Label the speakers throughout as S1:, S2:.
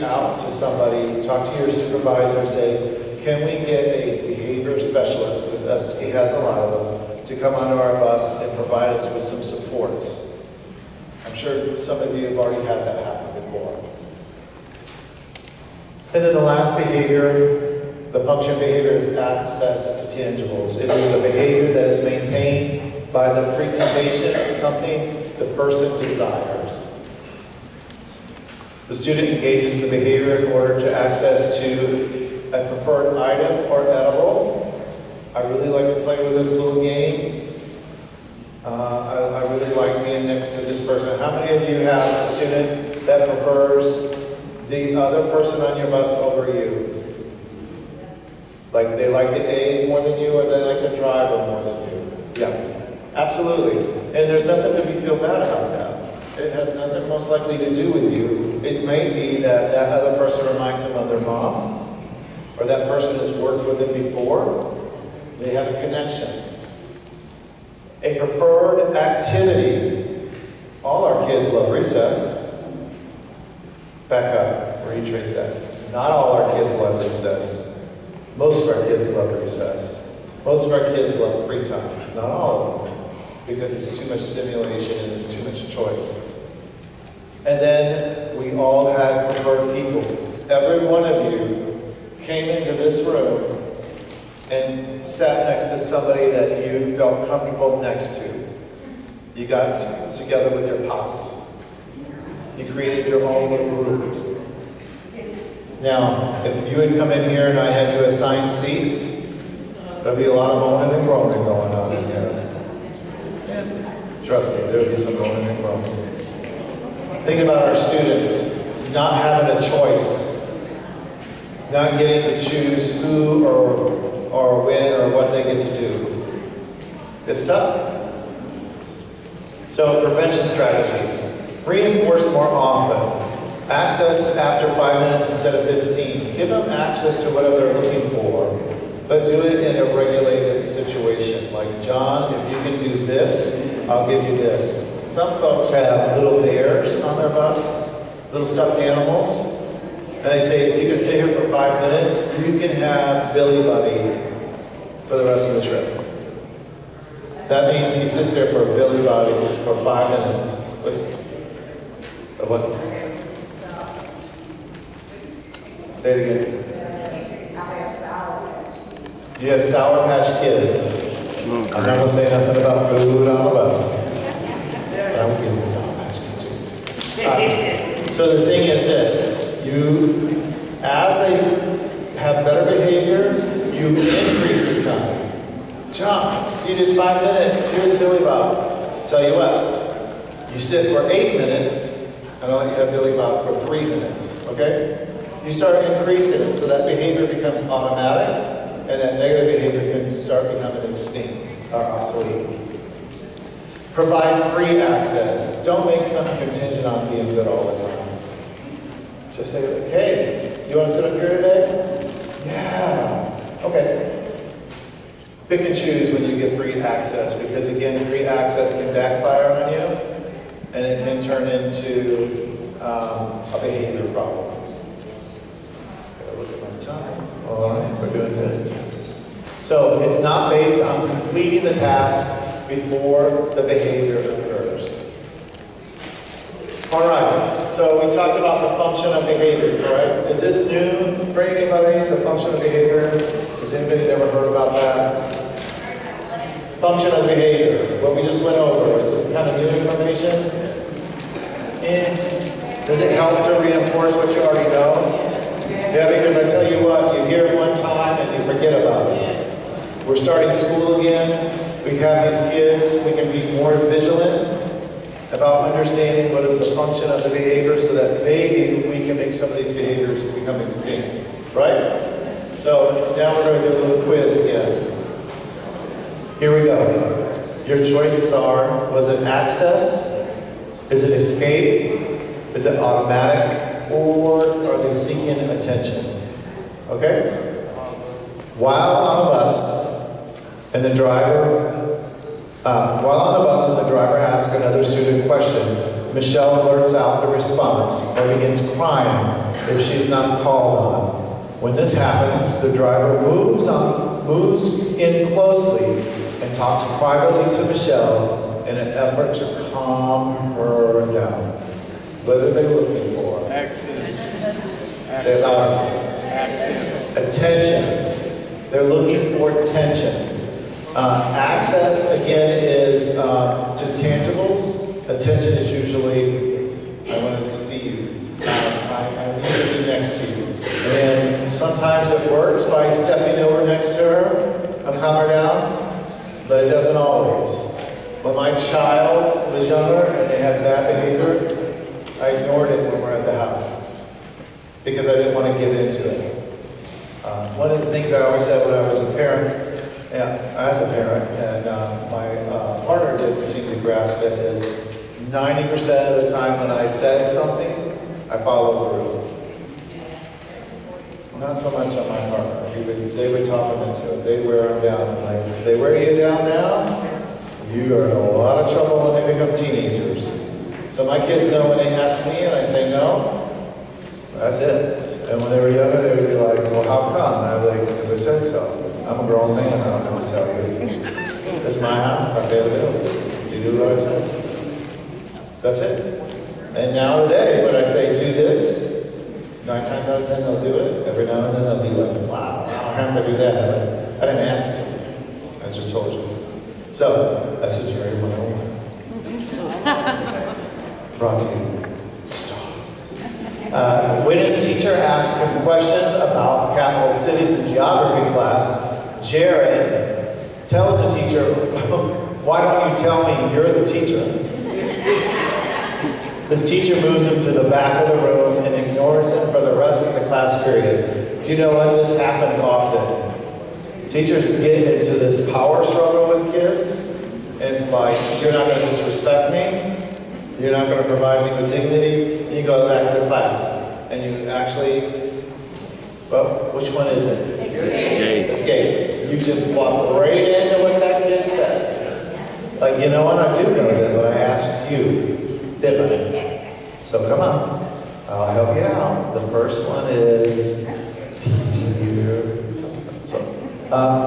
S1: out to somebody, talk to your supervisor, say, can we get a behavior specialist, because SST has a lot of them, to come onto our bus and provide us with some supports. I'm sure some of you have already had that happen before. And then the last behavior, the function behavior, is access to tangibles. It is a behavior that is maintained by the presentation of something the person desires. The student engages in the behavior in order to access to a preferred item or edible. I really like to play with this little game. I really like being next to this person. How many of you have a student that prefers the other person on your bus over you? Like they like the aide more than you, or they like the driver more than you? Yeah, absolutely. And there's nothing to feel bad about that. It has nothing most likely to do with you. It may be that that other person reminds them of their mom, or that person has worked with them before. They have a connection. A preferred activity. All our kids love recess. Back up, retrace that. Not all our kids love recess. Most of our kids love recess. Most of our kids love free time. Not all of them, because it's too much stimulation and there's too much choice. And then we all had preferred people. Every one of you came into this room and sat next to somebody that you felt comfortable next to. You got together with your posse. You created your own little group. Now, if you had come in here and I had you assign seats, there'd be a lot of moaning and groaning going on in here. And trust me, there would be some moaning and groaning. Think about our students not having a choice, not getting to choose who or when or what they get to do. It's tough. So prevention strategies. Reinforce more often. Access after 5 minutes instead of 15. Give them access to whatever they're looking for, but do it in a regulated situation. Like, John, if you can do this, I'll give you this. Some folks have little bears on their bus, little stuffed animals. And they say, if you can stay here for 5 minutes, you can have Billy Buddy for the rest of the trip. That means he sits there for Billy Buddy for 5 minutes. What? Say it again. You have Sour Patch Kids. I'm not going to say nothing about food on a bus. But I will give you a Sour Patch Kid too. So the thing is this. As they have better behavior, you increase the time. John, you did 5 minutes. Here's Billy Bob. Tell you what, you sit for 8 minutes, and I'll let you have Billy Bob for 3 minutes. Okay? You start increasing it so that behavior becomes automatic, and that negative behavior can start becoming extinct or obsolete. Provide free access. Don't make something contingent on being good all the time. Just say, hey, you want to sit up here today? Yeah. Okay. Pick and choose when you get free access, because again, free access can backfire on you, and it can turn into a behavior problem. Gotta look at my time. All right, we're doing good. So it's not based on completing the task before the behavior occurs. All right, so we talked about the function of behavior, correct? Is this new for anybody, the function of behavior? Has anybody never heard about that? Function of behavior, what we just went over. Is this kind of new information? And does it help to reinforce what you already know? Yeah, because I tell you what, you hear it one time and you forget about it. We're starting school again. We have these kids. We can be more vigilant about understanding what is the function of the behavior so that maybe we can make some of these behaviors become extinct, right? So now we're going to do a little quiz again. Here we go. Your choices are, was it access? Is it escape? Is it automatic? Or are they seeking attention? Okay? While on the bus, and the driver asks another student a question, Michelle blurts out the response or begins crying if she's not called on. When this happens, the driver moves in closely and talks privately to Michelle in an effort to calm her down. What are they looking for?
S2: Access.
S1: Say it loud.
S2: Access.
S1: Attention. They're looking for attention. Access, again, is to tangibles. Attention is usually, I want to see you. I need to be next to you. And sometimes it works by stepping over next to her and calm her down, but it doesn't always. When my child was younger and they had bad behavior, I ignored it when we were at the house because I didn't want to give in to it. One of the things I always said when I was a parent, as a parent, and my partner didn't seem to grasp it, is 90% of the time when I said something, I followed through. Not so much on my partner. They would talk them into it. They wear them down. Like, if they wear you down now, you are in a lot of trouble when they become teenagers. So my kids know when they ask me and I say no, that's it. And when they were younger, they would be like, well, how come? And I'd be like, because I said so. I'm a grown man, I don't know what to tell you. It's my house, I pay the bills. You do what I said. That's it. And nowadays, when I say do this, 9 times out of 10 they'll do it. Every now and then they'll be like, wow, I don't have to do that. I didn't ask you. I just told you. So, that's a Jerry 101. Brought to you. Stop. When his teacher asked him questions about capital cities in geography class, Jared tells the teacher, why don't you tell me you're the teacher? This teacher moves him to the back of the room and ignores him for the rest of the class period. Do you know what? This happens often. Teachers get into this power struggle with kids. And it's like, you're not going to disrespect me. You're not going to provide me with dignity. And you go back to the class. And you actually, well, which one is it?
S2: Escape.
S1: Escape. You just walk right into what that kid said. Like, you know what? I do know that, but I asked you. Didn't I? So come on, I'll help you out. The first one is here.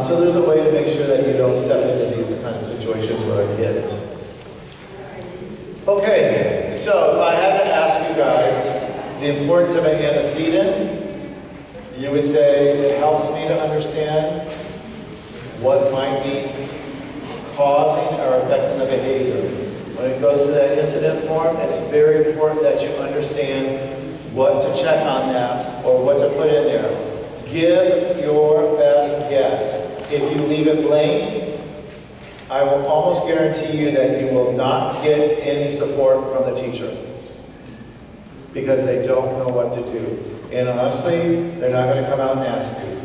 S1: So there's a way to make sure that you don't step into these kind of situations with our kids. Okay, so if I had to ask you guys the importance of an antecedent, you would say it helps me to understand what might be causing or affecting the behavior. When it goes to that incident form, it's very important that you understand what to check on that or what to put in there. Give your best guess. If you leave it blank, I will almost guarantee you that you will not get any support from the teacher because they don't know what to do. And honestly, they're not going to come out and ask you.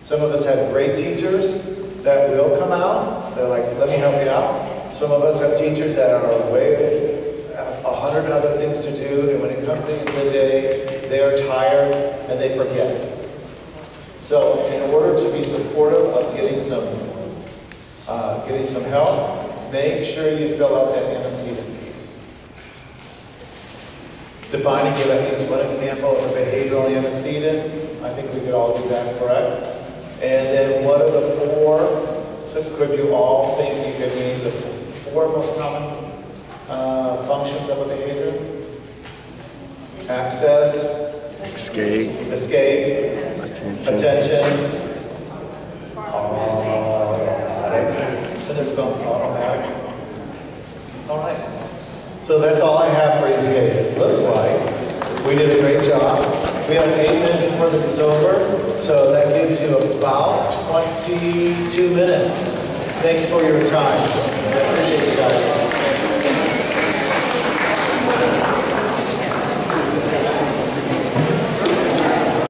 S1: Some of us have great teachers that will come out. They're like, let me help you out. Some of us have teachers that are away, 100 other things to do, and when it comes to the end of the day, they are tired and they forget. So in order to be supportive of getting some help, make sure you fill out that antecedent piece. Define and give at least one example of a behavioral antecedent. I think we could all do that, correct? And then what are the 4, so could you all think you could name the 4 most common functions of a behavior? Access.
S2: Escape.
S1: Escape. Attention. And there's some automatic. All right. So that's all I have for you today. It looks like we did a great job. We have 8 minutes before this is over, so that gives you about 22 minutes. Thanks for your time.